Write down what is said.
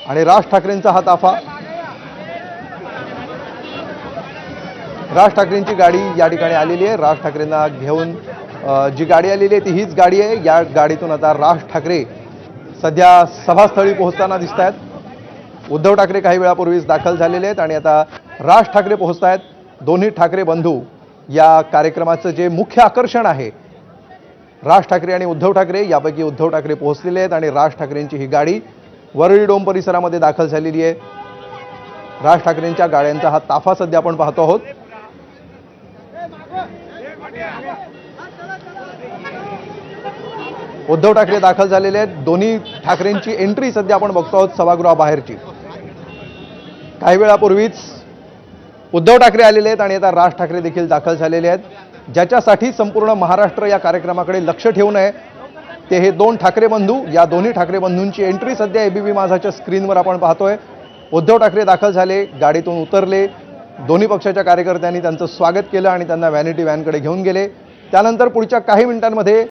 आणि राज ठाकरेंचा हा ताफा, राज ठाकरेंची गाडी या ठिकाणी आलेली आहे। राज ठाकरेंना घेऊन जी गाडी आलेली आहे ती हीच गाडी आहे। या गाडीतून आता राज ठाकरे सध्या सभास्थळी पोहोचताना दिसत आहेत। उद्धव ठाकरे काही वेळापूर्वीच दाखल झालेले आहेत आणि आता राज ठाकरे पोहोचत आहेत। दोन्ही ठाकरे बंधू या कार्यक्रमाचं जे मुख्य आकर्षण आहे, राज ठाकरे आणि उद्धव ठाकरे, यापैकी उद्धव ठाकरे पोहोचलेले आहेत आणि राज ठाकरेंची ही गाडी वरळी डोम परिसरामध्ये दाखल झालेली आहे। राज ठाकरेंच्या गाड्यांचा हा ताफा सध्या आपण पाहतो आहोत। उद्धव ठाकरे दाखल झालेले आहेत। दोन्ही ठाकरेंची एंट्री सध्या आपण बघतो आहोत सभागृहाबाहेरची। काही वेळापूर्वीच उद्धव ठाकरे आलेले आहेत आणि आता राज ठाकरे देखील दाखल झालेले आहेत। ज्याच्यासाठी संपूर्ण महाराष्ट्र या कार्यक्रमाकडे लक्ष ठेवून आहे ते हे दोन ठाकरे बंधू। या दोन्ही ठाकरे बंधूंची एंट्री सध्या एबीपी माझाच्या स्क्रीनवर आपण पाहतोय। उद्धव ठाकरे दाखल झाले, गाडीतून उतरले, दोन्ही पक्षाच्या कार्यकर्त्यांनी त्यांचं स्वागत केलं आणि त्यांना व्हॅनिटी व्हॅनकडे घेऊन गेले। त्यानंतर पुढच्या काही मिनिटांमध्ये